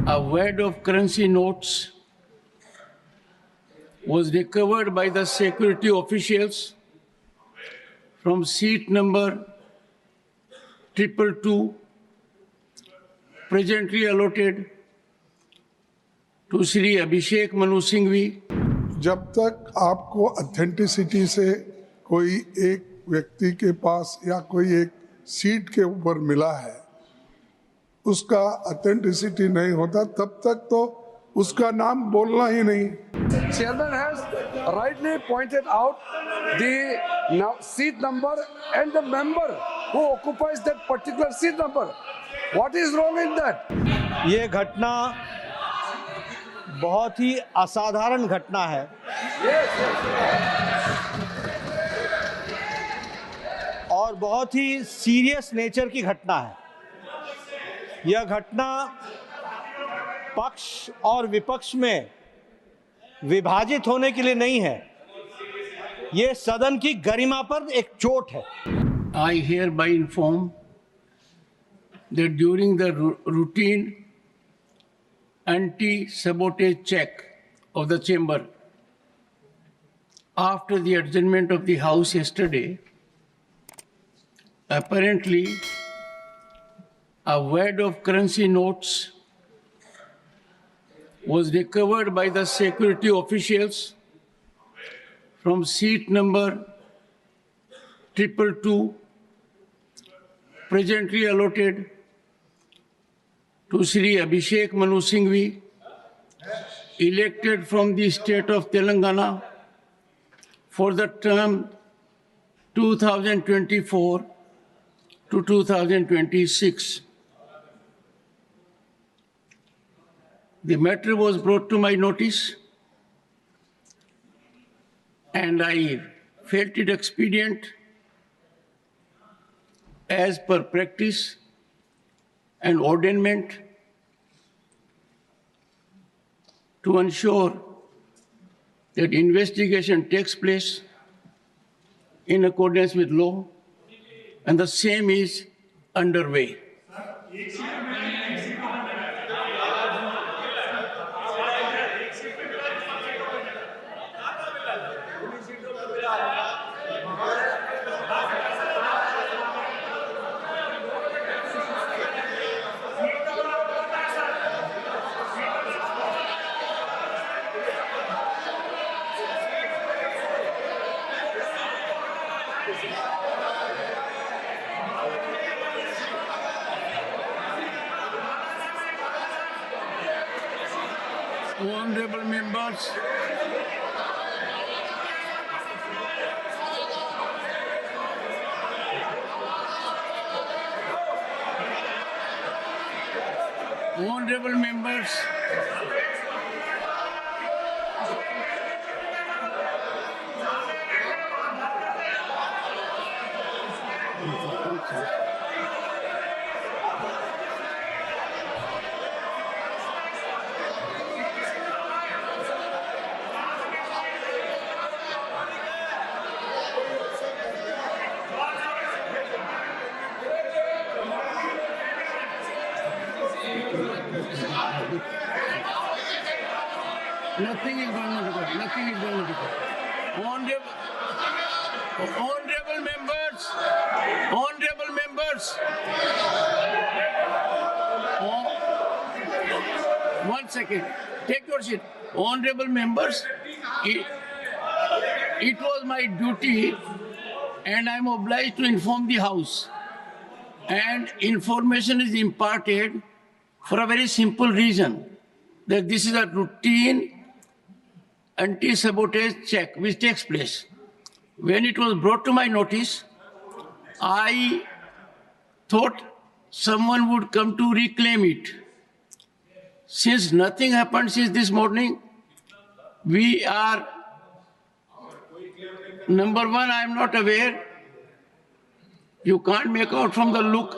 A wad of currency notes was recovered by the security officials from seat number 222, presently allotted to Shri Abhishek Manu Singhvi. जब तक आपको authenticity से कोई एक व्यक्ति के पास या कोई एक सीट के ऊपर मिला है, उसका ऑथेंटिसिटी नहीं होता, तब तक तो उसका नाम बोलना ही नहीं। Chairman has rightly pointed out the seat number and the member who occupies that particular seat number. What is wrong in that? ये घटना बहुत ही असाधारण घटना है। और बहुत ही सीरियस नेचर की घटना है। यह घटना पक्ष और विपक्ष में विभाजित होने के लिए नहीं है, ये सदन की गरिमा पर एक चोट है। I hereby inform that during the routine anti-sabotage check of the chamber after the adjournment of the House yesterday, apparently a wad of currency notes was recovered by the security officials from seat number 222, presently allotted to Shri Abhishek Manu Singhvi, elected from the state of Telangana for the term 2024 to 2026. The matter was brought to my notice, and I felt it expedient, as per practice and ordainment, to ensure that investigation takes place in accordance with law, and the same is underway. Honorable members, honorable members, nothing is going on record. Nothing is going on record. Honorable members, honorable members. One second. Take your seat. Honorable members, it was my duty, and I am obliged to inform the House. And information is imparted for a very simple reason, that this is a routine anti-sabotage check which takes place. When it was brought to my notice, I thought someone would come to reclaim it. Since nothing happened since this morning, we are, number one, I am not aware. You can't make out from the look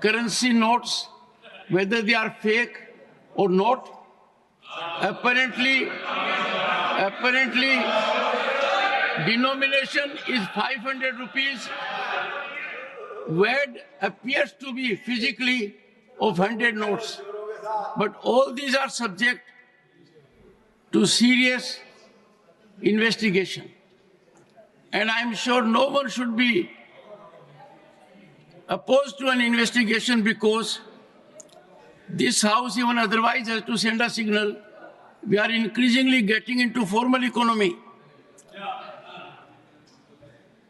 currency notes whether they are fake or not. Apparently, denomination is 500 rupees. Word appears to be physically of 100 notes. But all these are subject to serious investigation. And I'm sure no one should be opposed to an investigation, because this House, even otherwise, has to send a signal. We are increasingly getting into formal economy.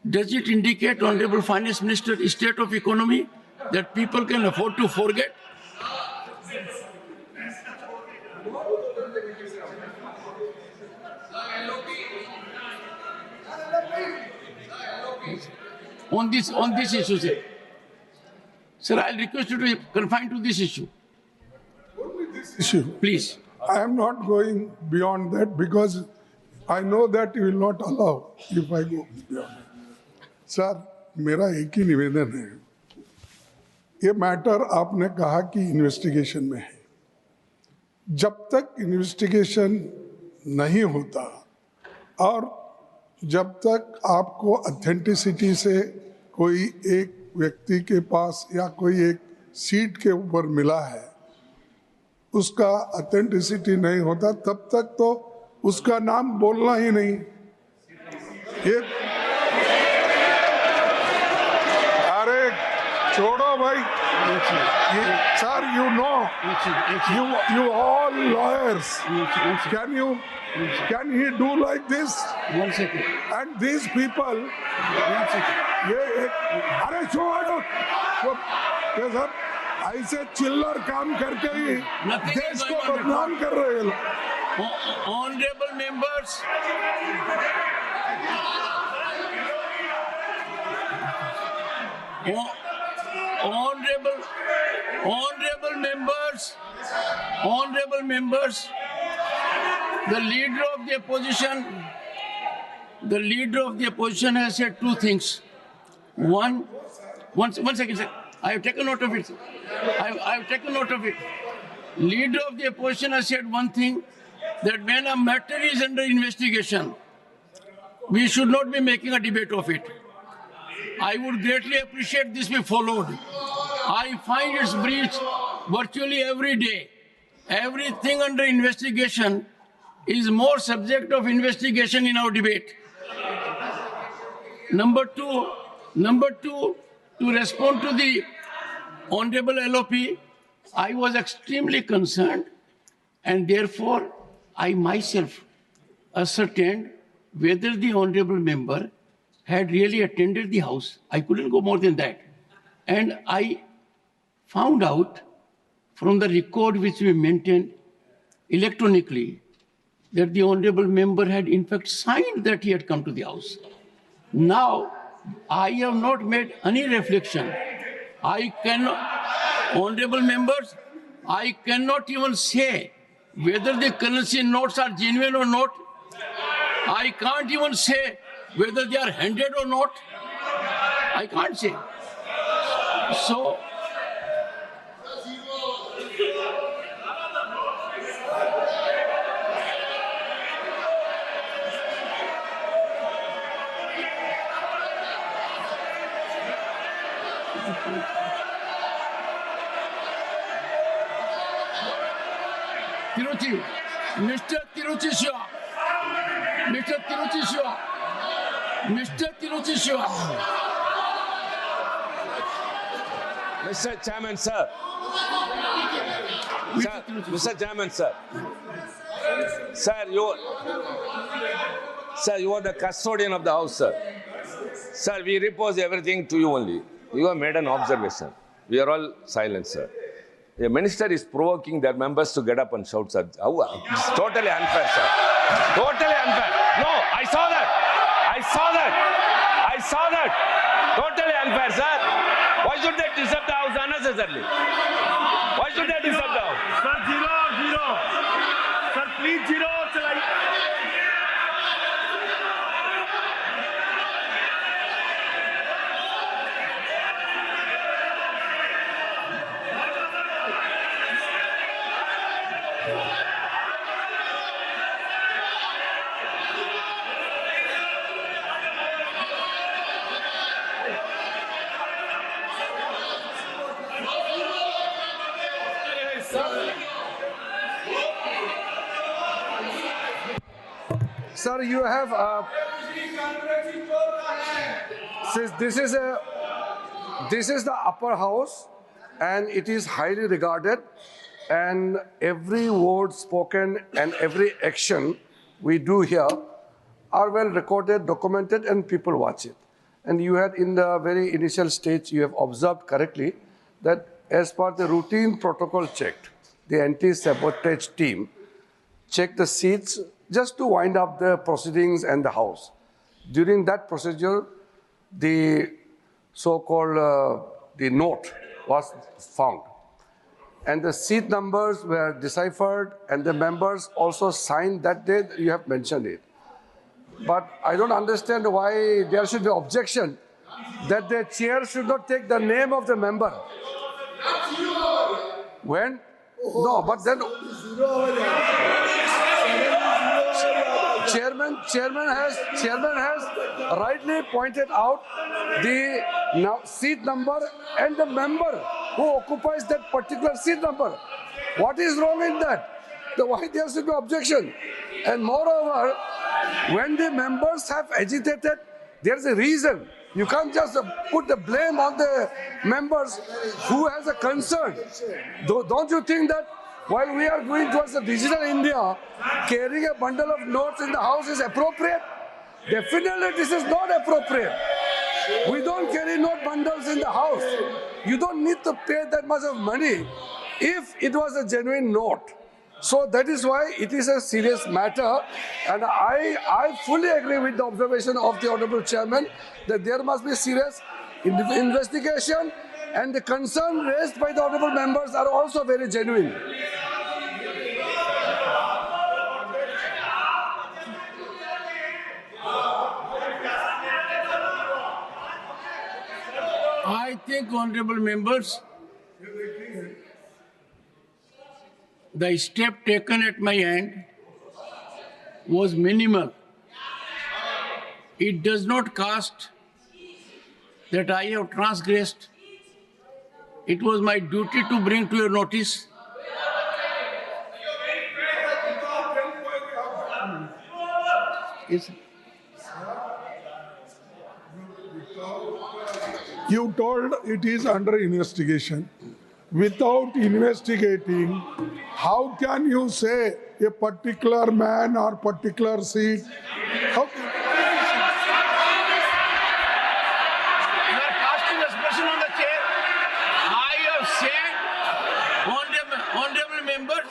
Does it indicate, Honorable Finance Minister, state of economy that people can afford to forget? On this issue, sir. Sir, I'll request you to confine to this issue, issue. please. I am not going beyond that because I know that you will not allow if I go beyond. Sir, मेरा एक ही निवेदन है, ये matter आपने कहा कि investigation में है। जब तक इन्वेस्टिगेशन नहीं होता और जब तक आपको ऑथेंटिसिटी से कोई एक व्यक्ति के पास या कोई एक सीट के ऊपर मिला है, उसका ऑथेंटिसिटी नहीं होता, तब तक तो उसका नाम बोलना ही नहीं। ये अरे छोड़ो भाई, sir, you know, you all lawyers, can he do like this? 1 second. And these people, 1 second. ये अरे छोड़ो, ये सब ऐसे चिल्लर काम करके ही Nothing देश is को going on. बदनाम कर रहे हैं लोग। Honorable members, honorable members, the leader of the opposition has said two things. One second, sir. I have taken note of it, sir. I have taken note of it. Leader of the opposition has said one thing, that when a matter is under investigation, we should not be making a debate of it. I would greatly appreciate this be followed. I find its breach virtually every day. Everything under investigation is more subject of investigation in our debate. Number two, to respond to the Honorable LOP, I was extremely concerned, and therefore I myself ascertained whether the Honorable member had really attended the House. I couldn't go more than that. And I found out from the record which we maintain electronically that the Honorable member had in fact signed that he had come to the House. Now, I have not made any reflection. I cannot, Honorable members, I cannot even say whether the currency notes are genuine or not. I can't even say whether they are handed or not. I can't say. So, Tiruchi, Mr. Tiruchi Shiva, Mr. Tiruchi Shiva, Mr. Tiruchi Shiva. Mr. Chairman, sir. Sir, Mr. Chairman, sir. Sir, you are the custodian of the House, sir. Sir, we repose everything to you only. You have made an observation. We are all silent, sir. A minister is provoking their members to get up and shout, sir. It's totally unfair, sir. Totally unfair. No, I saw that. Totally unfair, sir. Why should they disturb the House unnecessarily? Why should they disturb the House? Sir, zero. Sir, please zero. Sir, you have since this is the upper house, and it is highly regarded, and every word spoken and every action we do here are well recorded, documented, and people watch it. And you had in the very initial stage, you have observed correctly that as per the routine protocol checked, the anti-sabotage team checked the seats just to wind up the proceedings and the house. During that procedure, the so-called the note was found. And the seat numbers were deciphered, and the members also signed that day. You have mentioned it. But I don't understand why there should be objection that the chair should not take the name of the member. When? No, but then chairman has rightly pointed out the seat number and the member who occupies that particular seat number. What is wrong in that? Why there should be objection? And moreover, when the members have agitated, there's a reason. You can't just put the blame on the members who has a concern. Don't you think that while we are going towards the digital India, carrying a bundle of notes in the house is appropriate? Definitely this is not appropriate. We don't carry note bundles in the house. You don't need to pay that much of money if it was a genuine note. So that is why it is a serious matter, and I fully agree with the observation of the Honorable Chairman that there must be serious investigation, and the concern raised by the Honorable members are also very genuine. I think, honorable members, the step taken at my end was minimal. It does not cast that I have transgressed. It was my duty to bring to your notice. Yes. You told it is under investigation. Without investigating, how can you say a particular man or particular seat? How can You are casting aspersion on the chair. I have said, honorable members,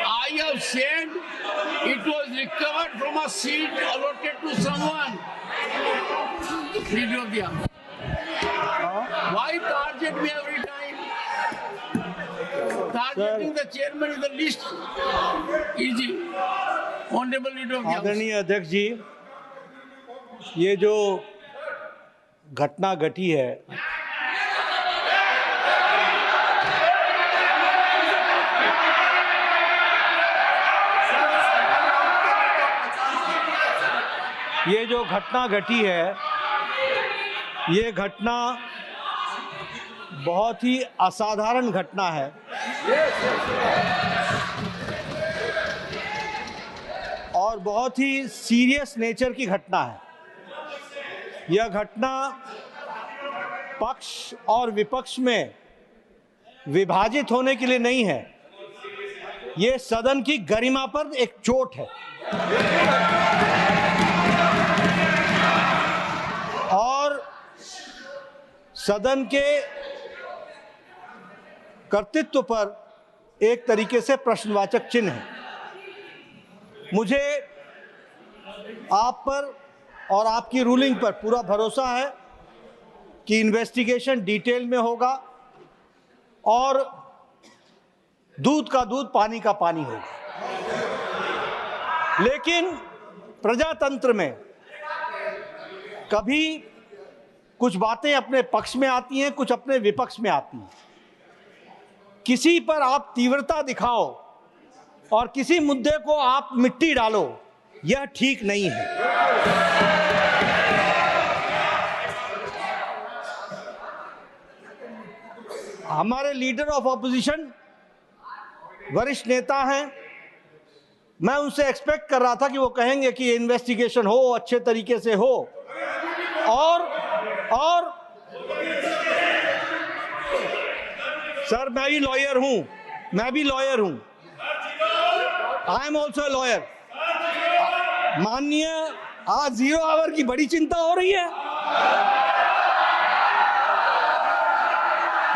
I have said it was recovered from a seat allotted to someone. Leader of the House. Why target me every time? Targeting the chairman is the least easy. Honorable Leader of the House. आदरणीय अध्यक्ष जी, ये जो घटना घटी है, ये घटना बहुत ही असाधारण घटना है और बहुत ही सीरियस नेचर की घटना है। यह घटना पक्ष और विपक्ष में विभाजित होने के लिए नहीं है, ये सदन की गरिमा पर एक चोट है और सदन के कर्तृत्व पर एक तरीके से प्रश्नवाचक चिन्ह है। मुझे आप पर और आपकी रूलिंग पर पूरा भरोसा है कि इन्वेस्टिगेशन डिटेल में होगा और दूध का दूध पानी का पानी होगा। लेकिन प्रजातंत्र में कभी कुछ बातें अपने पक्ष में आती हैं, कुछ अपने विपक्ष में आती हैं। किसी पर आप तीव्रता दिखाओ और किसी मुद्दे को आप मिट्टी डालो, यह ठीक नहीं है। हमारे लीडर ऑफ ऑपोजिशन वरिष्ठ नेता हैं, मैं उनसे एक्सपेक्ट कर रहा था कि वो कहेंगे कि इन्वेस्टिगेशन हो, अच्छे तरीके से हो, और सर मैं भी लॉयर हूं, आई एम ऑल्सो लॉयर। माननीय, आज 0 आवर की बड़ी चिंता हो रही है,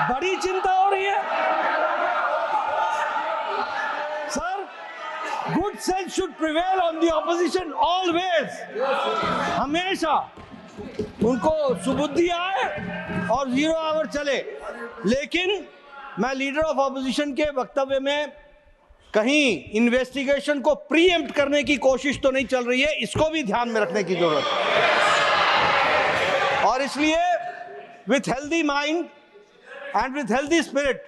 बड़ी चिंता हो रही है sir. Good sense should prevail on the opposition always. हमेशा उनको सुबुद्धि आए और 0 आवर चले। लेकिन मैं लीडर ऑफ ऑपोजिशन के वक्तव्य में कहीं इन्वेस्टिगेशन को प्रीएम्प्ट करने की कोशिश तो नहीं चल रही है, इसको भी ध्यान में रखने की जरूरत है। और इसलिए with healthy mind and with healthy spirit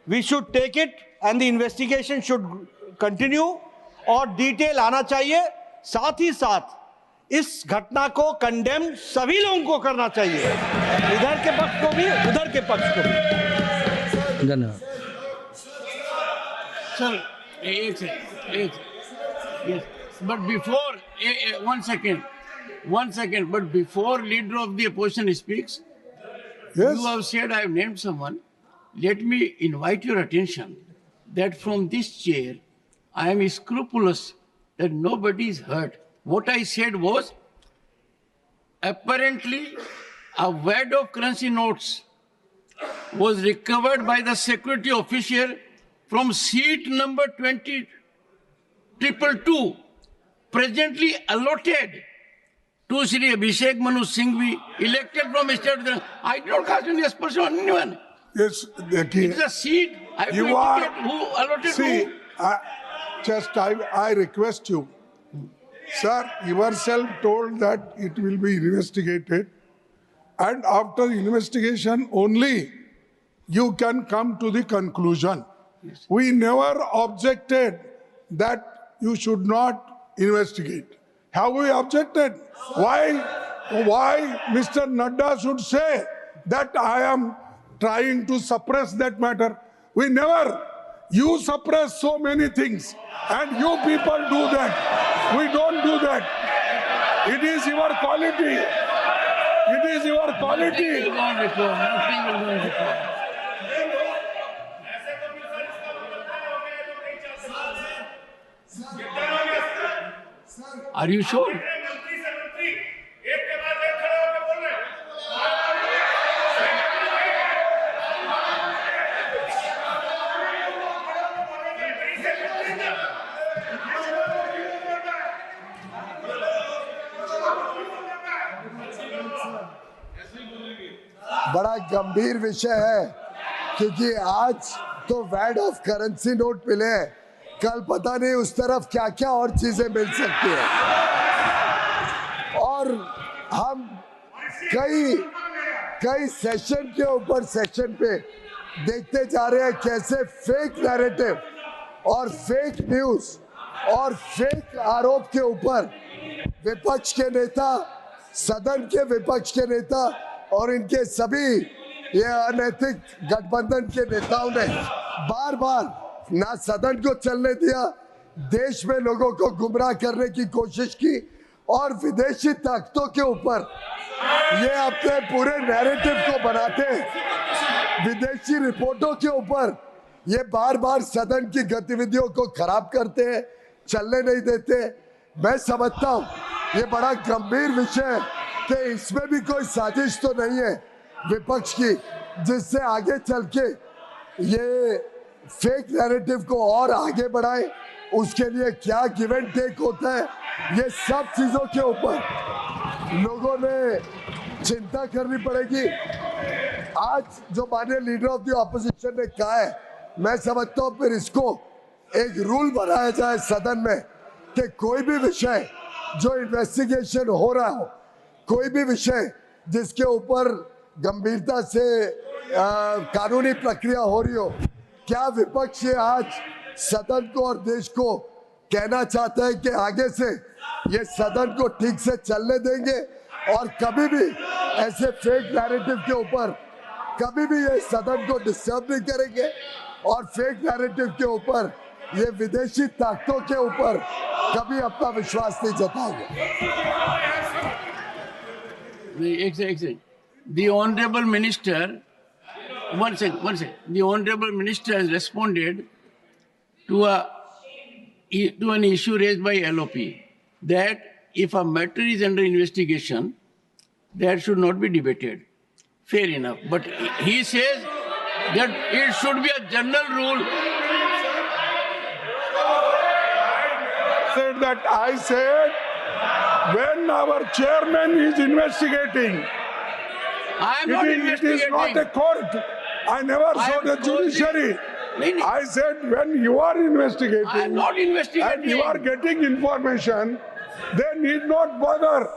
we should take it and the investigation should continue, और डिटेल आना चाहिए। साथ ही साथ इस घटना को कंडेम सभी लोगों को करना चाहिए, इधर के पक्ष को भी, उधर के पक्ष को भी। धन्यवाद sir. Yes. But before, one second. But before leader of the opposition speaks, Yes. you have said I have named someone. Let me invite your attention that from this chair, I am scrupulous that nobody is hurt. What I said was, apparently, a wad of currency notes was recovered by the security officer from seat number 20222, presently allotted to Shri Abhishek Manu Singhvi, elected from state. I don't cast any aspersion on anyone. Yes, देखिए, It's a seat. I have to you are, indicate who allotted see, I request you, sir, yourself told that it will be investigated, and after investigation only you can come to the conclusion. We never objected that you should not investigate. Have we objected? Why Mr. Nadda should say that I am trying to suppress that matter? We never. You suppress so many things, and you people do that. We don't do that. It is your quality. It is your quality. Nothing will go on record. Nothing will go on record. Are you sure? बड़ा गंभीर विषय है, क्योंकि आज तो वैड of currency note मिले हैं, कल पता नहीं उस तरफ क्या क्या और चीजें मिल सकती है। और हम कई सेशन के ऊपर सेशन पे देखते जा रहे हैं कैसे फेक नैरेटिव और फेक न्यूज और फेक आरोप के ऊपर विपक्ष के नेता, सदन के विपक्ष के नेता और इनके सभी ये अनैतिक गठबंधन के नेताओं ने बार बार ना सदन को चलने दिया, देश में लोगों को गुमराह करने की कोशिश की, और विदेशी ताकतों के ऊपर ये अपने पूरे नैरेटिव को बनाते हैं। विदेशी रिपोर्टों के ऊपर ये बार बार सदन की गतिविधियों को खराब करते हैं, चलने नहीं देते। मैं समझता हूँ ये बड़ा गंभीर विषय है कि इसमें भी कोई साजिश तो नहीं है विपक्ष की, जिससे आगे चल के ये फेक नैरेटिव को और आगे बढ़ाए। उसके लिए क्या गिव एंड टेक होता है, ये सब चीजों के ऊपर लोगों ने चिंता करनी पड़ेगी। आज जो माननीय लीडर ऑफ द ऑपोजिशन ने कहा है, मैं समझता हूँ फिर इसको एक रूल बनाया जाए सदन में कि कोई भी विषय जो इन्वेस्टिगेशन हो रहा हो, कोई भी विषय जिसके ऊपर गंभीरता से कानूनी प्रक्रिया हो रही हो, क्या विपक्ष ये आज सदन को और देश को कहना चाहता है कि आगे से ये सदन को ठीक से चलने देंगे और कभी भी ऐसे फेक नैरेटिव के ऊपर कभी भी ये सदन को डिस्टर्ब नहीं करेंगे और फेक नैरेटिव के ऊपर ये विदेशी ताकतों के ऊपर कभी अपना विश्वास नहीं जताएंगे। एक second. The Honorable Minister, one second. The Honorable Minister has responded to an issue raised by LOP that if a matter is under investigation, that should not be debated. Fair enough. But he says that it should be a general rule. Said that I said when our chairman is investigating, I am not it investigating. is not a court. I never I saw am the told judiciary. you. I said when you are investigating I am not investigating. and you are getting information, they need not bother.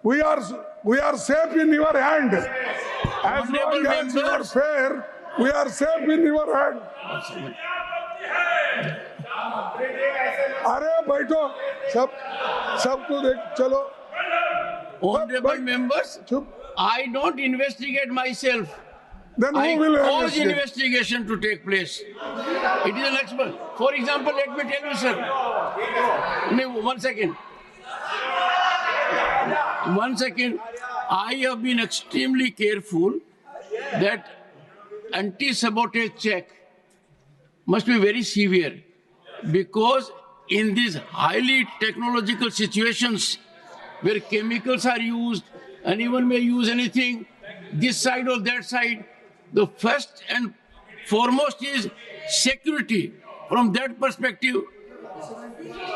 We are safe in your hand. As long as you are fair, we are safe in your hand. अरे बैठो सबको देख चलो। Honorable members, चुप। I don't investigate myself. Then I who will cause investigate? investigation to take place. It is an expert. For example, let me tell you, sir. One second. I have been extremely careful that anti-sabotage check must be very severe, because in these highly technological situations where chemicals are used, anyone may use anything, this side or that side, the first and foremost is security. From that perspective,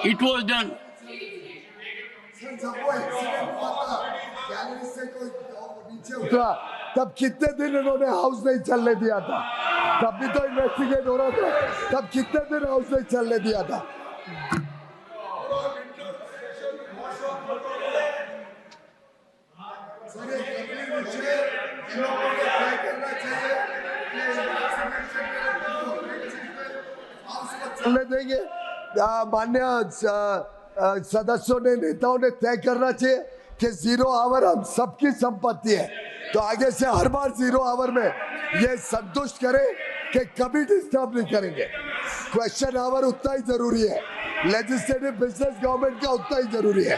it was done. तब कितने दिन इन्होंने house नहीं चलने दिया था? तब भी तो इन्वेस्टिगेट हो रहा था। तब कितने दिन हाउस नहीं चलने दिया था? चलने देंगे? मान्य सदस्यों ने, नेताओं ने तय करना चाहिए कि 0 आवर हम सबकी संपत्ति है, तो आगे से हर बार 0 आवर में ये संतुष्ट करें कि कभी डिस्टर्ब नहीं करेंगे। क्वेश्चन आवर उतना ही जरूरी है, लेजिस्लेटिव बिजनेस गवर्नमेंट का उतना ही जरूरी है।